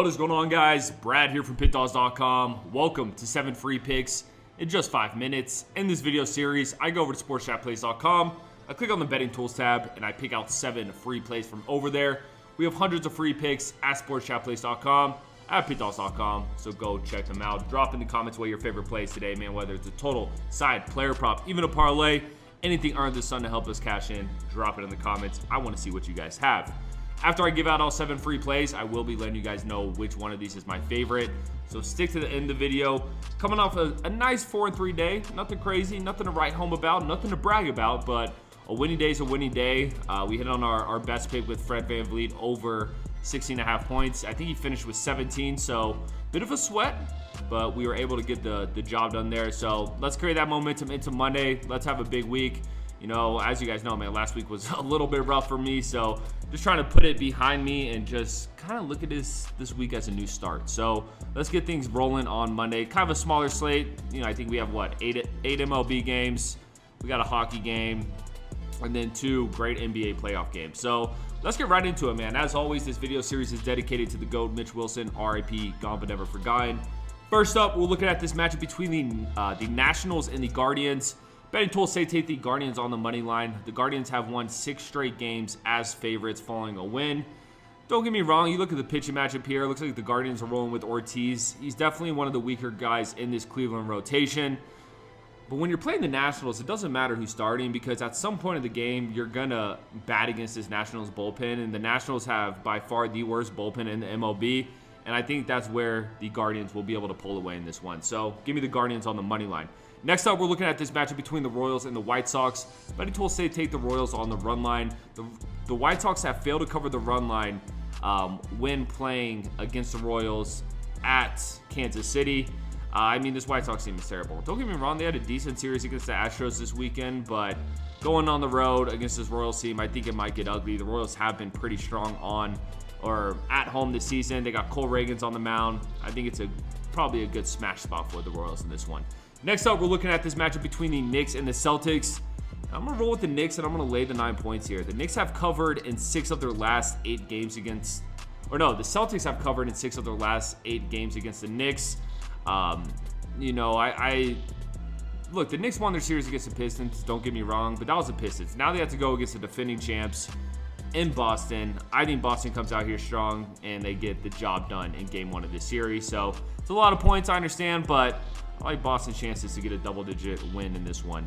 What is going on, guys? Brad here from Pickdawgz.com. Welcome to 7 free picks in just 5 minutes. In this video series, I go over to sportschatplays.com, I click on the betting tools tab, and I pick out 7 free plays from over there. We have hundreds of free picks at sportschatplays.com, at Pickdawgz.com, so go check them out. Drop in the comments what your favorite plays today, man, whether it's a total, side, player prop, even a parlay, anything under the sun to help us cash in, drop it in the comments. I want to see what you guys have. After I give out all 7 free plays, I will be letting you guys know which one of these is my favorite. So stick to the end of the video. Coming off a nice 4-3 day. Nothing crazy, nothing to write home about, nothing to brag about, but a winning day is a winning day. We hit on our best pick with Fred VanVleet over 16.5 points. I think he finished with 17, so bit of a sweat, but we were able to get the job done there. So let's carry that momentum into Monday. Let's have a big week. You know, as you guys know, man, last week was a little bit rough for me, so just trying to put it behind me and just kind of look at this week as a new start. So let's get things rolling on Monday. Kind of a smaller slate. You know, I think we have, eight MLB games. We got a hockey game, and then 2 great NBA playoff games. So let's get right into it, man. As always, this video series is dedicated to the GOAT, Mitch Wilson, RIP, gone but never forgotten. First up, we're looking at this matchup between the Nationals and the Guardians. Betting tools say take the Guardians on the money line. The Guardians have won 6 straight games as favorites following a win. Don't get me wrong, you look at the pitching matchup here, it looks like the Guardians are rolling with Ortiz. He's definitely one of the weaker guys in this Cleveland rotation. But when you're playing the Nationals, it doesn't matter who's starting, because at some point in the game, you're going to bat against this Nationals bullpen. And the Nationals have by far the worst bullpen in the MLB. And I think that's where the Guardians will be able to pull away in this one. So give me the Guardians on the money line. Next up, we're looking at this matchup between the Royals and the White Sox. Betting tools say take the Royals on the run line. The White Sox have failed to cover the run line when playing against the Royals at Kansas City. I mean, this White Sox team is terrible. Don't get me wrong, they had a decent series against the Astros this weekend, but going on the road against this Royals team, I think it might get ugly. The Royals have been pretty strong on or at home this season. They got Cole Reagans on the mound. I think it's probably a good smash spot for the Royals in this one. Next up, we're looking at this matchup between the Knicks and the Celtics. I'm going to roll with the Knicks, and I'm going to lay the 9 points here. The Knicks have covered in 6 of their last 8 games against... Or no, the Celtics have covered in 6 of their last 8 games against the Knicks. You know, Look, the Knicks won their series against the Pistons, don't get me wrong, but that was the Pistons. Now they have to go against the defending champs in Boston. I think Boston comes out here strong, and they get the job done in Game 1 of this series. So it's a lot of points, I understand, but I like Boston's chances to get a double-digit win in this one.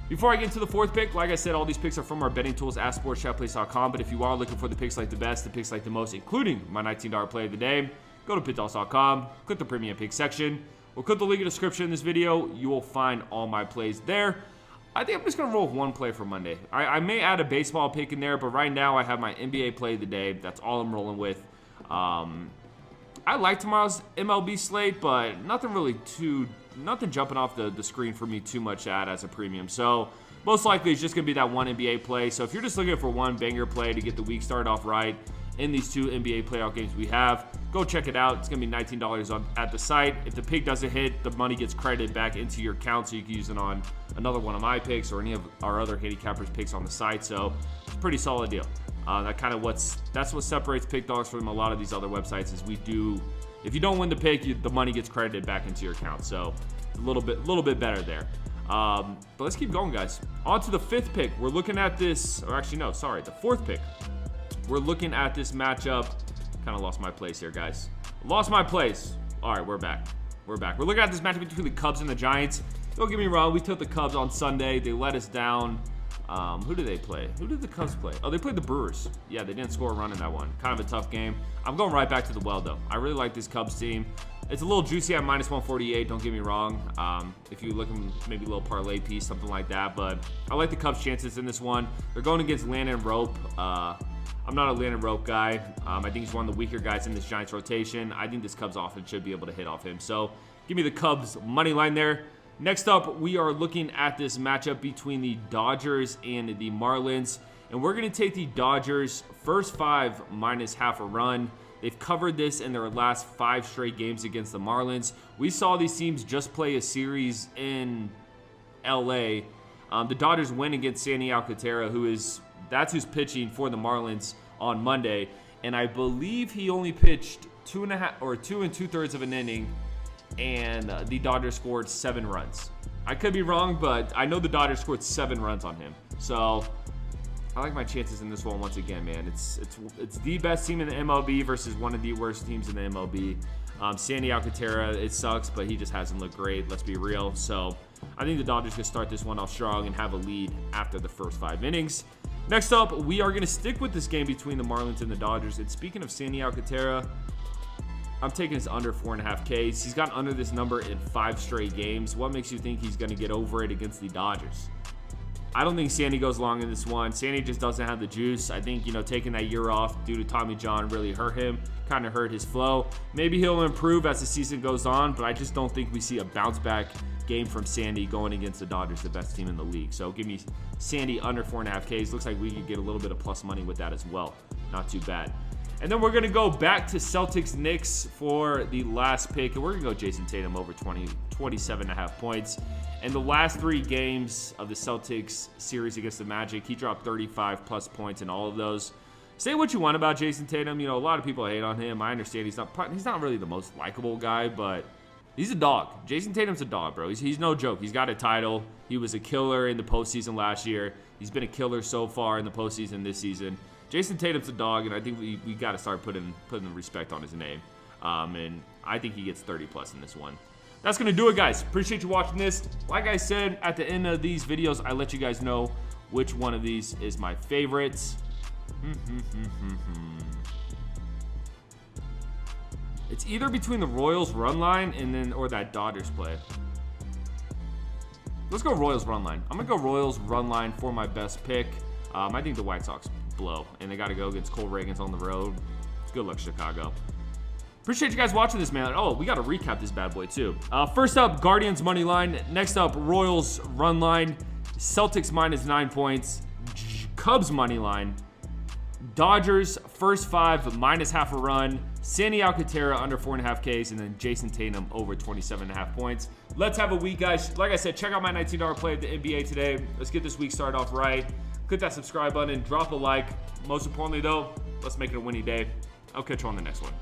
Before I get into the 4th pick, like I said, all these picks are from our betting tools at sportschatplays.com. But if you are looking for the picks like the best, the picks like the most, including my $19 play of the day, go to Pickdawgz.com, click the premium pick section, or click the link in the description in this video. You will find all my plays there. I think I'm just going to roll with 1 play for Monday. I may add a baseball pick in there, but right now I have my NBA play of the day. That's all I'm rolling with. I like tomorrow's MLB slate, but nothing jumping off the screen for me too much to add as a premium. So most likely it's just going to be that 1 NBA play. So if you're just looking for 1 banger play to get the week started off right in these 2 NBA playoff games we have, go check it out. It's going to be $19 at the site. If the pick doesn't hit, the money gets credited back into your account, so you can use it on another one of my picks or any of our other handicappers' picks on the site. So it's a pretty solid deal. That's what separates Pick Dawgz from a lot of these other websites. Is if you don't win the pick, the money gets credited back into your account. So a little bit better there. But let's keep going, guys. On to the 5th pick. We're looking at this, or actually no, sorry, the 4th pick. We're looking at this matchup. Kind of lost my place here, guys. Lost my place. All right, we're back. We're looking at this matchup between the Cubs and the Giants. Don't get me wrong, we took the Cubs on Sunday. They let us down. Who did they play? Who did the Cubs play? Oh, they played the Brewers. Yeah, they didn't score a run in that one. Kind of a tough game. I'm going right back to the well, though. I really like this Cubs team. It's a little juicy at -148, don't get me wrong. If you look at maybe a little parlay piece, something like that. But I like the Cubs' chances in this one. They're going against Landon Rope. I'm not a Landon Rope guy. I think he's one of the weaker guys in this Giants rotation. I think this Cubs offense should be able to hit off him. So give me the Cubs money line there. Next up, we are looking at this matchup between the Dodgers and the Marlins. And we're going to take the Dodgers first 5 -0.5 a run. They've covered this in their last 5 straight games against the Marlins. We saw these teams just play a series in LA. The Dodgers win against Sandy Alcantara, who's pitching for the Marlins on Monday. And I believe he only pitched 2 2/3 of an inning, and the Dodgers scored 7 runs. I could be wrong, but I know the Dodgers scored 7 runs on him. So I like my chances in this one once again, man. It's the best team in the MLB versus one of the worst teams in the MLB. Sandy Alcantara, it sucks, but he just hasn't looked great. Let's be real. So I think the Dodgers could start this one off strong and have a lead after the first 5 innings. Next up, we are going to stick with this game between the Marlins and the Dodgers. And speaking of Sandy Alcantara, I'm taking his under 4.5 Ks. He's gotten under this number in 5 straight games. What makes you think he's going to get over it against the Dodgers? I don't think Sandy goes long in this one. Sandy just doesn't have the juice. I think, taking that year off due to Tommy John really hurt him, kind of hurt his flow. Maybe he'll improve as the season goes on, but I just don't think we see a bounce back game from Sandy going against the Dodgers, the best team in the league. So give me Sandy under 4.5 Ks. Looks like we could get a little bit of plus money with that as well. Not too bad. And then we're going to go back to Celtics Knicks for the last pick. And we're going to go Jason Tatum over 27.5 points. And the last 3 games of the Celtics series against the Magic, he dropped 35 plus points in all of those. Say what you want about Jason Tatum. A lot of people hate on him. I understand he's not really the most likable guy, but he's a dog. Jason Tatum's a dog, bro. He's no joke. He's got a title. He was a killer in the postseason last year. He's been a killer so far in the postseason this season. Jason Tatum's a dog, and I think we got to start putting respect on his name. And I think he gets 30 plus in this one. That's going to do it, guys. Appreciate you watching this. Like I said, at the end of these videos, I let you guys know which one of these is my favorites. It's either between the Royals run line or that Dodgers play. Let's go Royals run line. I'm going to go Royals run line for my best pick. I think the White Sox blow, and they got to go against Cole Reagans on the road. Good luck, Chicago. Appreciate you guys watching this, man. Oh, we got to recap this bad boy, too. First up, Guardians money line. Next up, Royals run line. Celtics minus 9 points. Cubs money line. Dodgers first 5 minus half a run. Sandy Alcantara under 4.5 Ks, and then Jason Tatum over 27.5 points. Let's have a week, guys. Like I said, check out my $19 play at the NBA today. Let's get this week started off right. Click that subscribe button, drop a like. Most importantly, though, let's make it a winning day. I'll catch you on the next one.